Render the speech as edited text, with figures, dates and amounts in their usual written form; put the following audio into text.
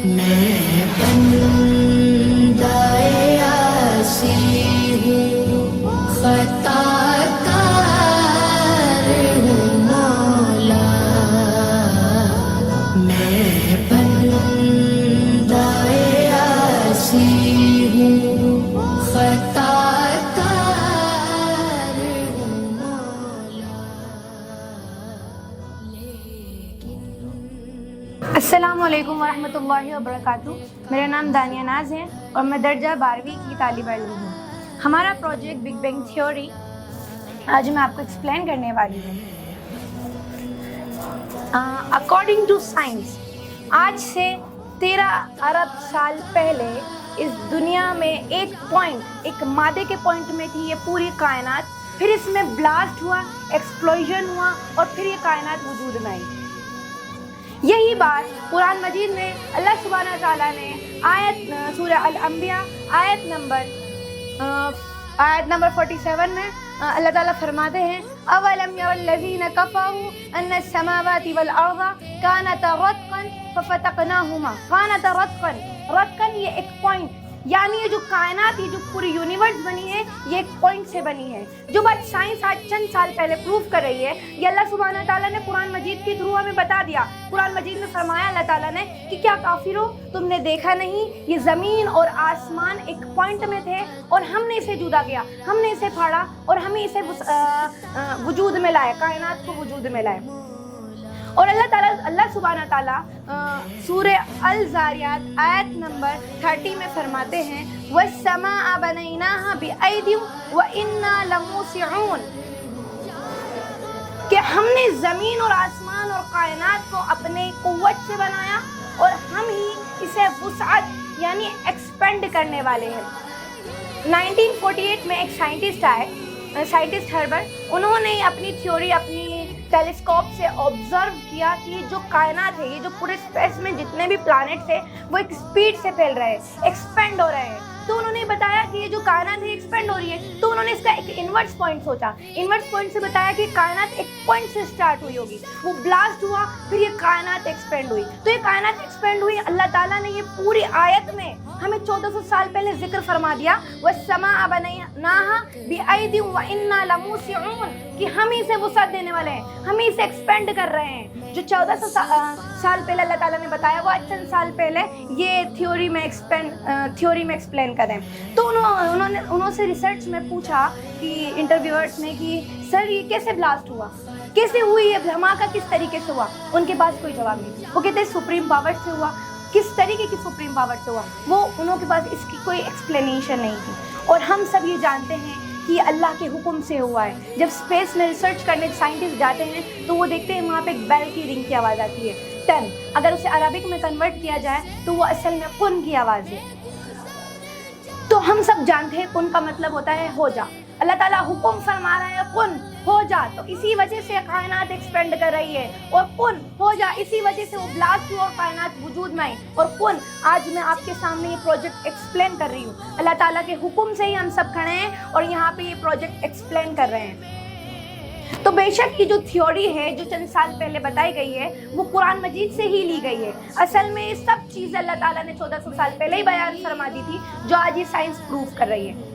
میں بندۂ عاصی ہوں، خطا کار ہوں مولا، میں بندۂ عاصی ہوں، خطا کار ہوں مولا، لیکن السلام علیکم ورحمۃ اللہ وبرکاتہ۔ میرا نام دانیہ ناز ہے اور میں درجہ 12ویں کی طالب علم ہوں۔ ہمارا پروجیکٹ بگ بینگ تھیوری آج میں آپ کو ایکسپلین کرنے والی ہوں۔ اکارڈنگ ٹو سائنس، آج سے 13 ارب سال پہلے اس دنیا میں ایک مادے کے پوائنٹ میں تھی یہ پوری کائنات، پھر اس میں بلاسٹ ہوا، ایکسپلوژن ہوا اور پھر یہ کائنات وجود میں آئی۔ یہی بات قرآن مجید میں اللہ سبحانہ تعالیٰ نے سورہ الانبیاء آیت نمبر 47 میں اللہ تعالیٰ فرماتے ہیں اولم یر الذین کفروا ان السماوات والارض کانتا رتقا ففتقناہما۔ کانتا رتقا، رتقا یہ ایک پوائنٹ، یعنی یہ جو کائنات، یہ جو پوری یونیورس بنی ہے یہ ایک پوائنٹ سے بنی ہے۔ جو بات سائنس آج چند سال پہلے پروف کر رہی ہے، یہ اللہ سبحانہ تعالیٰ نے قرآن مجید کے تھرو ہمیں بتا دیا۔ قرآن مجید میں فرمایا اللہ تعالیٰ نے کہ کیا کافرو تم نے دیکھا نہیں، یہ زمین اور آسمان ایک پوائنٹ میں تھے اور ہم نے اسے جدا کیا، ہم نے اسے پھاڑا اور ہمیں اسے وجود میں لائے، کائنات کو وجود میں لائے۔ اور اللہ سبحانہ تعالیٰ سورہ الزاریات آیت نمبر 30 میں فرماتے ہیں وَالسَّمَاءَ بَنَيْنَاهَا بِأَيْدٍ وَإِنَّا لَمُوسِعُونَ، کہ ہم نے زمین اور آسمان اور کائنات کو اپنے قوت سے بنایا اور ہم ہی اسے وسعت یعنی ایکسپینڈ کرنے والے ہیں۔ 1948 میں ایک سائنٹسٹ آئے، سائنٹسٹ ہربرٹ، انہوں نے اپنی تھیوری اپنی ٹیلیسکوپ سے آبزرو کیا کہ جو کائنات ہے، یہ جو پورے اسپیس میں جتنے بھی پلانٹس ہیں وہ ایک اسپیڈ سے پھیل رہے ہیں، ایکسپینڈ ہو رہے ہیں۔ تو انہوں نے بتایا کہ یہ جو کائنات ہے ایکسپینڈ ہو رہی ہے، تو انہوں نے اس کا ایک انورس پوائنٹ سوچا۔ انورس پوائنٹ سے بتایا کہ کائنات ایک پوائنٹ سے اسٹارٹ ہوئی ہوگی، وہ بلاسٹ ہوا، پھر یہ کائنات ایکسپینڈ ہوئی۔ تو یہ کائنات ایکسپینڈ ہوئی، اللہ تعالیٰ نے یہ پوری آیت میں ہمیں 1400 سال پہلے ذکر فرما دیا وَالسَّمَاءَ بَنَيْنَاهَا بِأَيْدٍ وَإِنَّا لَمُوسِعُونَ، کہ ہم ہی سے وسعت دینے والے ہیں، ہم ہی سے ایکسپینڈ کر رہے ہیں۔ جو 1400 سال پہلے اللہ تعالیٰ نے بتایا وہ چند سال پہلے یہ تھیوری میں ایکسپلین کریں۔ تو انہوں سے ریسرچ میں پوچھا کہ انٹرویورس نے کہ سر یہ کیسے بلاسٹ ہوا، کیسے ہوئی یہ دھماکہ، کس طریقے سے ہوا؟ ان کے پاس کوئی جواب نہیں۔ وہ کہتے ہیں سپریم پاور سے ہوا۔ کس طریقے کی سپریم پاور سے ہوا؟ انہوں کے پاس اس کی کوئی ایکسپلینیشن نہیں تھی۔ اور ہم سب یہ جانتے ہیں کہ یہ اللہ کے حکم سے ہوا ہے۔ جب اسپیس میں ریسرچ کرنے سائنٹسٹ جاتے ہیں تو وہ دیکھتے ہیں وہاں پہ ایک بیل کی رنگ کی آواز آتی ہے 10، اگر اسے عربک میں کنورٹ کیا جائے تو وہ اصل میں کن کی آواز ہے۔ تو ہم سب جانتے ہیں کن کا مطلب ہوتا ہے ہو جا۔ اللہ تعالیٰ حکم فرما رہا ہے کن ہو جا، تو اسی وجہ سے کائنات ایکسپینڈ کر رہی ہے، اور کن ہو جا اسی وجہ سے وہ بلاسٹ ہوا اور کائنات وجود میں آئی۔ اور کن آج میں آپ کے سامنے یہ پروجیکٹ ایکسپلین کر رہی ہوں، اللہ تعالیٰ کے حکم سے ہی ہم سب کھڑے ہیں اور یہاں پہ یہ پروجیکٹ ایکسپلین کر رہے ہیں۔ تو بے شک یہ جو تھیوری ہے جو چند سال پہلے بتائی گئی ہے وہ قرآن مجید سے ہی لی گئی ہے۔ اصل میں یہ سب چیزیں اللہ تعالیٰ نے 1400 سال پہلے ہی بیان فرما دی تھی جو آج یہ سائنس پروف کر رہی ہے۔